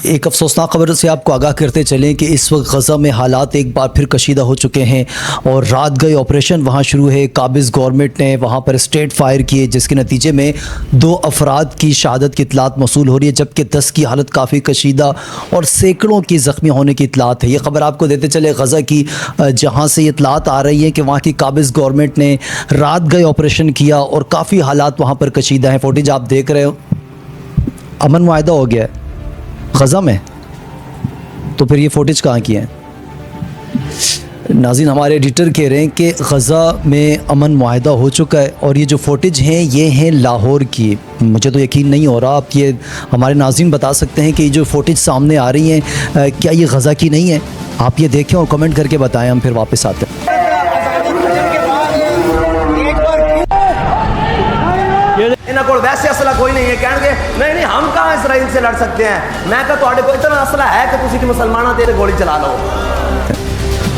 एक अफसोसनाक खबर से आपको आगाह करते चलें कि इस वक्त गज़ा में हालात एक बार फिर कशीदा हो चुके हैं और रात गए ऑपरेशन वहाँ शुरू है। काबिज़ गवर्नमेंट ने वहाँ पर स्ट्रेट फायर किए जिसके नतीजे में 2 अफराद की शहादत की इतलात मौसूल हो रही है, जबकि 10 की हालत काफ़ी कशीदा और सैकड़ों की ज़ख्मी होने की इतलात है। ये खबर आपको देते चले गज़ा की, जहाँ से इतलात आ रही है कि वहाँ की काबिज़ गवर्नमेंट ने रात गए ऑपरेशन किया और काफ़ी हालात वहाँ पर कशीदा हैं। फुटेज आप देख रहे हो, अमन मुआहदा हो गया है गज़ा में, तो फिर ये फुटेज कहाँ की है? नाज़रीन, हमारे एडिटर कह रहे हैं कि गज़ा में अमन मुआहदा हो चुका है और ये जो फुटेज हैं ये हैं लाहौर की। मुझे तो यकीन नहीं हो रहा, आप ये हमारे नाज़रीन बता सकते हैं कि ये जो फुटेज सामने आ रही हैं क्या ये गज़ा की नहीं है? आप ये देखें और कमेंट करके बताएं, हम फिर वापस आते हैं। वैसे असला कोई नहीं है, कहेंगे नहीं नहीं हम कहाँ इसराइल से लड़ सकते हैं। मैं कहा तो कोई इतना असला है कि तुसी मुसलमाना तेरे गोली चला लो।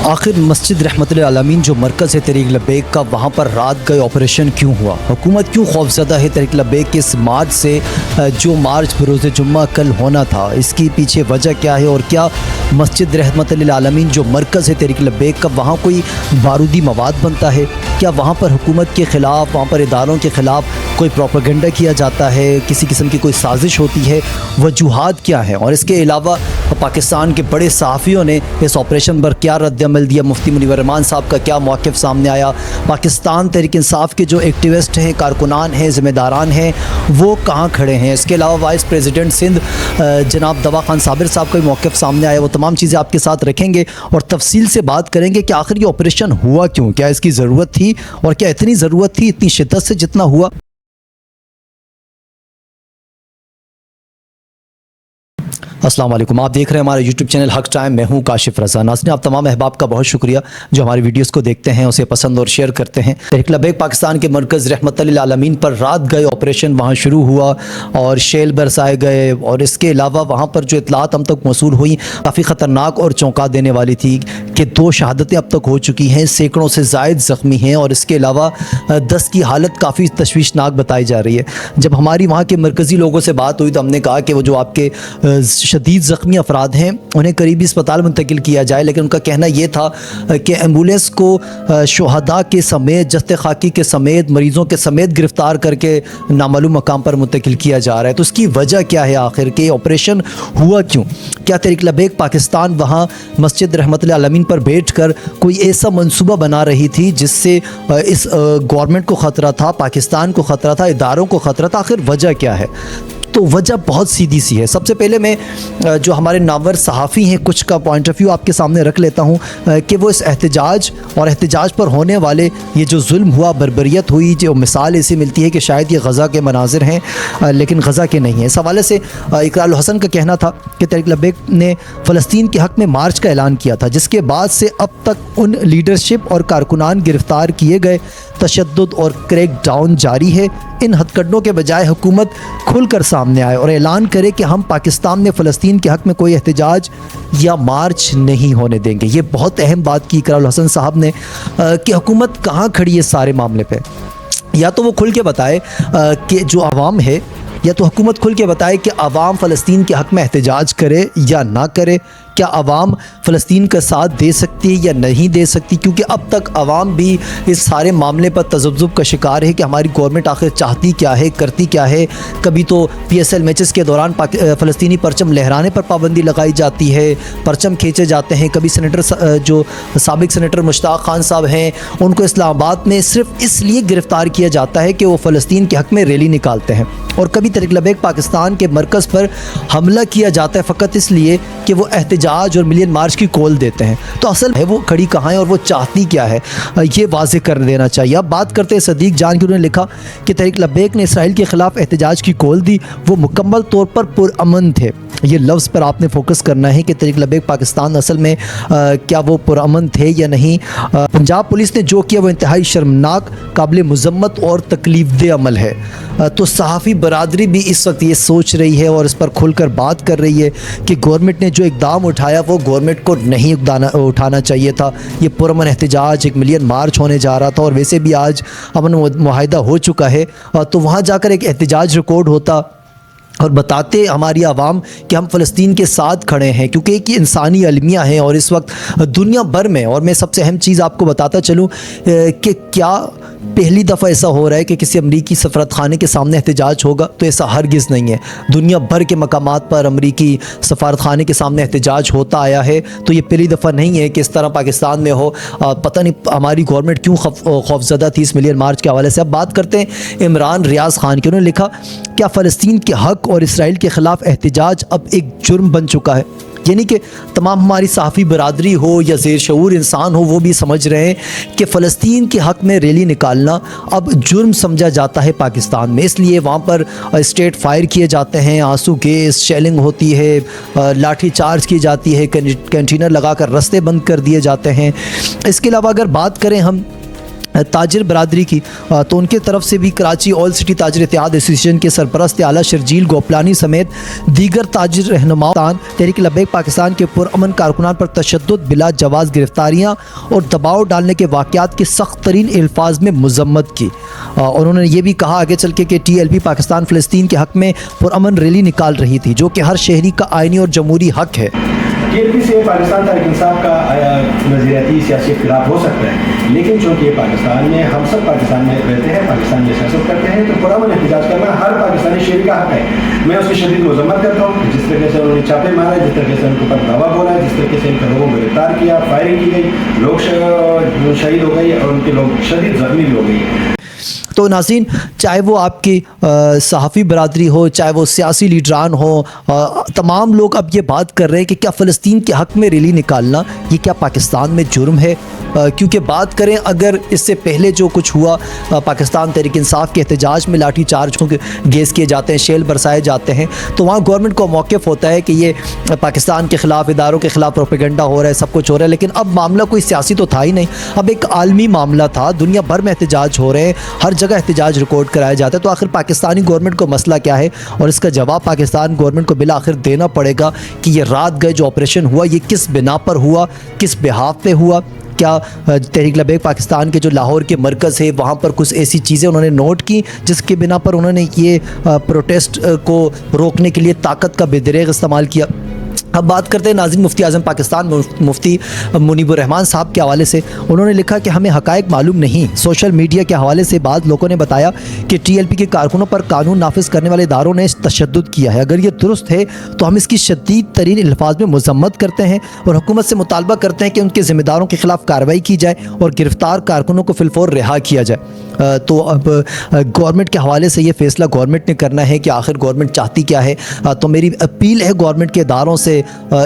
आखिर मस्जिद रहमतुल आलमीन जो मरकज़ है तहरीक लब्बैक का, वहाँ पर रात गए ऑपरेशन क्यों हुआ? हुकूमत क्यों खौफज़दा है तहरीक लब्बैक के इस मार्च से? जो मार्च बरोज़ जुम्मा कल होना था, इसकी पीछे वजह क्या है? और क्या मस्जिद रहमतुल आलमीन जो मरकज़ है तहरीक लब्बैक का, वहाँ कोई बारूदी मवाद बनता है? क्या वहाँ पर हुकूमत के ख़िलाफ़, वहाँ पर इदारों के ख़िलाफ़ कोई प्रोपेगेंडा किया जाता है? किसी किस्म की कोई साजिश होती है? वजूहात क्या हैं? और इसके अलावा पाकिस्तान के बड़े सहाफ़ियों ने इस ऑपरेशन पर क्या रद्द-ए-अमल दिया? मुफ्ती मुनीवर रहमान साहब का क्या मौक़िफ़ सामने आया? पाकिस्तान तहरीक इंसाफ़ के जो एक्टिविस्ट हैं, कारकुनान हैं, ज़िम्मेदारान हैं, वो कहाँ खड़े हैं? इसके अलावा वाइस प्रेसिडेंट सिंध जनाब दवा खान साबिर साहब का मौक़िफ़ सामने आया। वो तमाम चीज़ें आपके साथ रखेंगे और तफसील से बात करेंगे कि आखिर ये ऑपरेशन हुआ क्यों, क्या इसकी ज़रूरत थी और क्या इतनी ज़रूरत थी इतनी शिद्दत से जितना हुआ? अस्सलाम वालेकुम, आप देख रहे हैं हमारा यूट्यूब चैनल हक टाइम। मैं हूं काशिफ रज़ा। नाज़रीन, आप तमाम अहबाब का बहुत शुक्रिया जो हमारी वीडियोस को देखते हैं, उसे पसंद और शेयर करते हैं। तहरीक लब्बैक पाकिस्तान के मरकज़ रहमतुल आलमीन पर रात गए ऑपरेशन वहाँ शुरू हुआ और शेल बरसाए गए और इसके अलावा वहाँ पर जो इतलात हम तक मौसूल हुई काफ़ी ख़तरनाक और चौंका देने वाली थी कि 2 शहादतें अब तक हो चुकी हैं, सैकड़ों से ज़ायद ज़ख्मी हैं और इसके अलावा 10 की हालत काफ़ी तशवीशनाक बताई जा रही है। जब हमारी वहाँ के मरकज़ी लोगों से बात हुई तो हमने कहा कि वो जो आपके शदीद ज़ख्मी अफराद हैं उन्हें करीबी अस्पताल मुंतकिल किया जाए, लेकिन उनका कहना यह था कि एम्बुलेंस को शुहदा के समेत, जस्ते खाकी के समेत, मरीज़ों के समेत गिरफ़्तार करके नामालूम मकाम पर मुंतकिल किया जा रहा है। तो उसकी वजह क्या है? आखिर के ऑपरेशन हुआ क्यों? क्या तहरीक लब्बैक पाकिस्तान वहाँ मस्जिद रहमतुल आलमीन पर बैठ कर कोई ऐसा मनसूबा बना रही थी जिससे इस गवर्नमेंट को ख़तरा था, पाकिस्तान को ख़तरा था, इदारों को ख़तरा था? आखिर वजह क्या है? तो वजह बहुत सीधी सी है। सबसे पहले मैं जो हमारे नामवर सहाफ़ी हैं कुछ का पॉइंट ऑफ व्यू आपके सामने रख लेता हूँ कि वो इस एहतजाज और एहतजाज पर होने वाले ये जो जुल्म हुआ, बर्बरियत हुई, जो मिसाल ऐसी मिलती है कि शायद ये गज़ा के मनाजिर हैं लेकिन गज़ा के नहीं हैं। इस हवाले से इकरारुल हसन का कहना था कि तहरीक लब्बैक ने फ़लस्तीन के हक़ में मार्च का ऐलान किया था, जिसके बाद से अब तक उन लीडरशिप और कारकुनान गिरफ़्तार किए गए, तशद्दुद और क्रैक डाउन जारी है। इन हथकंडों के बजाय हुकूमत खुलकर सामने आए और ऐलान करे कि हम पाकिस्तान में फ़लस्तीन के हक़ में कोई एहतजाज या मार्च नहीं होने देंगे। ये बहुत अहम बात की इकरारुल हसन साहब ने कि हुकूमत कहाँ खड़ी है सारे मामले पे। या तो वो खुल के बताए कि जो आवाम है, या तो हुकूमत खुल के बताए कि आवाम फ़लस्तीन के हक़ में एहतजाज करे या ना करे। क्या आवाम फ़लस्तीन का साथ दे सकती है या नहीं दे सकती? क्योंकि अब तक आवाम भी इस सारे मामले पर तज़ब्ज़ुब का शिकार है कि हमारी गवर्नमेंट आखिर चाहती क्या है, करती क्या है। कभी तो PSL मैचेस के दौरान फ़लस्तीनी परचम लहराने पर पाबंदी लगाई जाती है, परचम खींचे जाते हैं। कभी सेनेटर जो साबिक सेनेटर मुश्ताक खान साहब हैं, उनको इस्लामाबाद में सिर्फ इसलिए गिरफ़्तार किया जाता है कि वो फ़लस्तीन के हक़ में रैली निकालते हैं। और कभी तहरीक लब्बैक पाकिस्तान के मरकज़ पर हमला किया जाता है फ़कत इसलिए कि वो एहतजाज और मिलियन मार्च की कॉल देते हैं। तो असल है वो खड़ी कहाँ है और वो चाहती क्या है, ये वाज़ेह कर देना चाहिए। अब बात करते हैं सदीक जान की। उन्होंने लिखा कि तहरीक लब्बैक ने इसराइल के ख़िलाफ़ एहतजाज की कॉल दी, वो मुकम्मल तौर पर पुरअमन थे। ये लफ्ज़ पर आपने फोकस करना है कि तहरीक लब्बैक पाकिस्तान असल में क्या वो पुरअमन थे या नहीं। पंजाब पुलिस ने जो किया वो इंतहाई शर्मनाक, काबिल मज़म्मत और तकलीफ़देह अमल है। तो सहाफ़ी बरादरी भी इस वक्त ये सोच रही है और इस पर खुलकर बात कर रही है कि गवर्नमेंट ने जो इक़दाम उठाया वो गवर्नमेंट को नहीं उठाना चाहिए था। ये पुरअमन एहतजाज, 1 मिलियन मार्च होने जा रहा था और वैसे भी आज अमन मुआहिदा हो चुका है। तो वहाँ जाकर एक एहतजाज रिकॉर्ड होता और बताते हमारी आवाम कि हम फ़लस्तीन के साथ खड़े हैं, क्योंकि एक इंसानी अलमिया है। और इस वक्त दुनिया भर में, और मैं सबसे अहम चीज़ आपको बताता चलूँ कि क्या पहली दफ़ा ऐसा हो रहा है कि किसी अमरीकी सफारतखाने के सामने एहतजाज होगा, तो ऐसा हरगिज़ नहीं है। दुनिया भर के मकामात पर अमरीकी सफारतखाने के सामने एहतजाज होता आया है, तो ये पहली दफ़ा नहीं है कि इस तरह पाकिस्तान में हो। पता नहीं हमारी गवर्नमेंट क्यों खौफज़दा थी इस मिलियन मार्च के हवाले से। अब बात करते हैं इमरान रियाज ख़ान की। उन्होंने लिखा, क्या फ़लस्तीन के हक़ और इसराइल के ख़िलाफ़ एहतजाज अब एक जुर्म बन चुका है? यानी कि तमाम हमारी सहाफ़ी बरादरी हो या ज़ेर शऊर इंसान हो, वो भी समझ रहे हैं कि फ़लस्तीन के हक़ में रैली निकालना अब जुर्म समझा जाता है पाकिस्तान में। इसलिए वहाँ पर स्टेट फायर किए जाते हैं, आंसू गैस शेलिंग होती है, लाठी चार्ज की जाती है, कंटेनर लगाकर रास्ते बंद कर दिए जाते हैं। इसके अलावा अगर बात करें हम ताजिर बरादरी की, तो उनके तरफ से भी कराची ऑल सिटी ताजिर इत्तेहाद एसोसिएशन के सरपरस्त आला शर्जील गोपलानी समेत दीगर ताजिर रहनुमाओं तहरीक लब्बैक पाकिस्तान के पुरअमन कारकुनान पर तशद्दुद, बिला जवाज़ गिरफ्तारियाँ और दबाव डालने के वाक़यात की सख्त तरीन अल्फाज में मज़म्मत की। और उन्होंने ये भी कहा आगे चल के कि TLP पाकिस्तान फ़लस्तीन के हक़ में पुरअमन रैली निकाल रही थी, जो कि हर शहरी का आइनी और जमहूरी हक़ है। TLP से पाकिस्तान तहरीक इंसाफ का नज़रियाती सियासी इख्तिलाफ हो सकता है, लेकिन चूँकि पाकिस्तान में हम सब पाकिस्तान में रहते हैं, पाकिस्तान में सियासत करते हैं, तो पुरअमन एहतजाज करना हर पाकिस्तानी शहरी का हक़ है। मैं उसकी शदीद मज़म्मत करता हूँ। जिस तरीके से उन्होंने छापे मारे, जिस तरीके से उनके ऊपर दावा बोला, जिस तरीके से इनके लोगों को गिरफ्तार किया, फायरिंग की गई, लोग शहीद हो गए और उनके लोग शदीद ज़ख्मी भी हो गए। तो नाज़रीन, चाहे वो आपकी सहाफ़ी बरादरी हो, चाहे वो सियासी लीडरान हो, तमाम लोग अब ये बात कर रहे हैं कि क्या फ़लस्तीन के हक़ में रैली निकालना ये क्या पाकिस्तान में जुर्म है? क्योंकि बात करें अगर इससे पहले जो कुछ हुआ, पाकिस्तान तहरीक इंसाफ के एहतजाज में लाठी चार्ज गैस किए जाते हैं, शेल बरसाए जाते हैं, तो वहाँ गवर्नमेंट को मौक़िफ़ होता है कि ये पाकिस्तान के ख़िलाफ़, इदारों के ख़िलाफ़ प्रोपेगेंडा हो रहा है, सब कुछ हो रहा है। लेकिन अब मामला कोई सियासी तो था ही नहीं, अब एक आलमी मामला था। दुनिया भर में एहतजाज हो रहे हैं, हर जगह एहतजाज रिकॉर्ड कराया जाता है। तो आखिर पाकिस्तानी गवर्नमेंट को मसला क्या है? और इसका जवाब पाकिस्तान गवर्नमेंट को बिला आखिर देना पड़ेगा कि ये रात गए जो ऑपरेशन हुआ, ये किस बिना पर हुआ, किस बिहाफ पे हुआ। क्या तहरीक लब्बैक पाकिस्तान के जो लाहौर के मरकज़ है वहाँ पर कुछ ऐसी चीज़ें उन्होंने नोट की जिसके बिना पर उन्होंने ये प्रोटेस्ट को रोकने के लिए ताकत का बेदरेग इस्तेमाल किया? अब बात करते हैं नाज़रीन मुफ्ती आज़म पाकिस्तान मुफ्ती मुनीबुर रहमान साहब के हवाले से। उन्होंने लिखा कि हमें हक़ाइक़ मालूम नहीं। सोशल मीडिया के हवाले से बाद लोगों ने बताया कि TLP के कारकुनों पर कानून नाफिज करने वाले इदारों ने तशद्दुद किया है। अगर ये दुरुस्त है तो हम इसकी शदीद तरीन अल्फाज में मज़म्मत करते हैं और हुकूमत से मुतालबा करते हैं कि उनके ज़िम्मेदारों के ख़िलाफ़ कार्रवाई की जाए और गिरफ़्तार कारकुनों को फिलफौर रिहा किया जाए। तो अब गवर्नमेंट के हवाले से ये फ़ैसला गवर्नमेंट ने करना है कि आखिर गवर्नमेंट चाहती क्या है। तो मेरी अपील है गवर्नमेंट के इदारों से,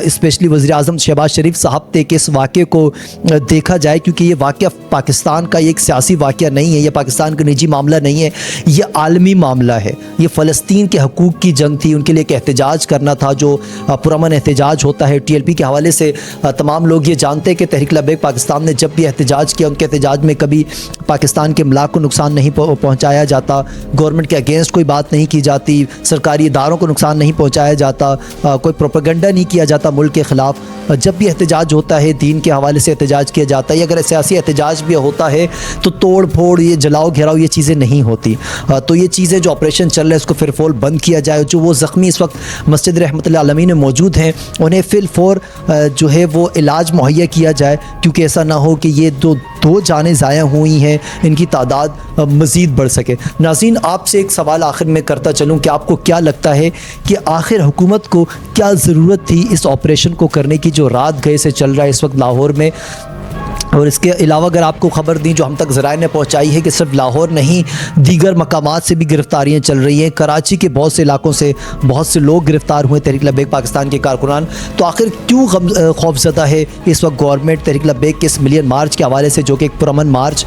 स्पेशली वज़ीर आज़म शहबाज शरीफ साहब तक इस वाक़े को देखा जाए, क्योंकि ये वाक़या पाकिस्तान का एक सियासी वाक़या नहीं है, ये पाकिस्तान का निजी मामला नहीं है, ये आलमी मामला है। ये फ़लस्तीन के हकूक़ की जंग थी, उनके लिए एक एहतजाज करना था जो पुरअमन एहतजाज होता है। TLP के हवाले से तमाम लोग ये जानते हैं कि तहरीक लब्बैक पाकिस्तान ने जब भी एहतजाज किया, उनके एहतजाज में कभी पाकिस्तान के अमलाक को नुकसान नहीं पहुँचाया जाता, गवर्नमेंट के अगेंस्ट कोई बात नहीं की जाती, सरकारी इदारों को नुकसान नहीं पहुँचाया जाता, कोई प्रोपेगेंडा नहीं किया जाता मुल्क के ख़िलाफ़। जब भी एहतजाज होता है दीन के हवाले से एहतजाज किया जाता है, अगर सियासी एहतजाज भी होता है तो तोड़ फोड़, ये जलाओ घेराव, ये चीज़ें नहीं होती। तो ये चीज़ें जो ऑपरेशन चल रहा है इसको फिर फोर बंद किया जाए। जो वो ज़ख्मी इस वक्त मस्जिद रहमतुल आलमीन में मौजूद हैं उन्हें फिर फोर जो है वो इलाज मुहैया किया जाए, क्योंकि ऐसा ना हो कि ये दो जानें ज़ाया हुई हैं, इनकी तादाद मज़ीद बढ़ सके। नाज़रीन, आपसे एक सवाल आखिर में करता चलूँ कि आपको क्या लगता है कि आखिर हुकूमत को क्या ज़रूरत थी इस ऑपरेशन को करने की जो रात गए से चल रहा है इस वक्त लाहौर में? और इसके अलावा अगर आपको ख़बर दी जो हम तक ज़राए ने पहुँचाई है कि सिर्फ लाहौर नहीं, दीगर मकामात से भी गिरफ़्तारियाँ चल रही हैं। कराची के बहुत से इलाकों से बहुत से लोग गिरफ़्तार हुए तहरीक लब्बैक पाकिस्तान के कारकुनान। तो आखिर क्यों खौफज़दा है इस वक्त गवर्नमेंट तहरीक लब्बैक के इस मिलियन मार्च के हवाले से, जो कि एक पुरअमन मार्च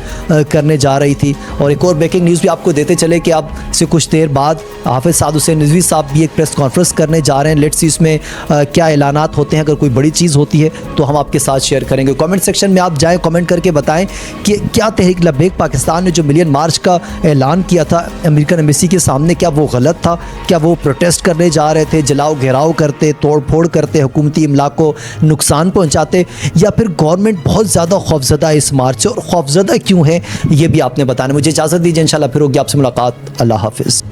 करने जा रही थी? और एक और ब्रेकिंग न्यूज़ भी आपको देते चले कि अब से कुछ देर बाद हाफ़िज़ साद हुसैन रिज़वी साहब भी एक प्रेस कॉन्फ्रेंस करने जा रहे हैं। लेट्स सी इसमें क्या ऐलानात होते हैं। अगर कोई बड़ी चीज़ होती है तो हम आपके साथ शेयर करेंगे। कमेंट सेक्शन में आप जाएँ, कमेंट करके बताएं कि क्या तहरीक लब्बैक पाकिस्तान ने जो मिलियन मार्च का ऐलान किया था अमेरिकन एम्बेसी के सामने, क्या वो गलत था? क्या वो प्रोटेस्ट करने जा रहे थे, जलाओ घेराव करते, तोड़ फोड़ करते, हुकूमती इमलाक को नुकसान पहुंचाते, या फिर गवर्नमेंट बहुत ज़्यादा खौफज़दा है इस मार्च से? और खौफज़दा क्यों है ये भी आपने बताना। मुझे इजाज़त दीजिए, इंशाल्लाह फिर होगी आपसे मुलाकात। अल्लाह हाफिज़।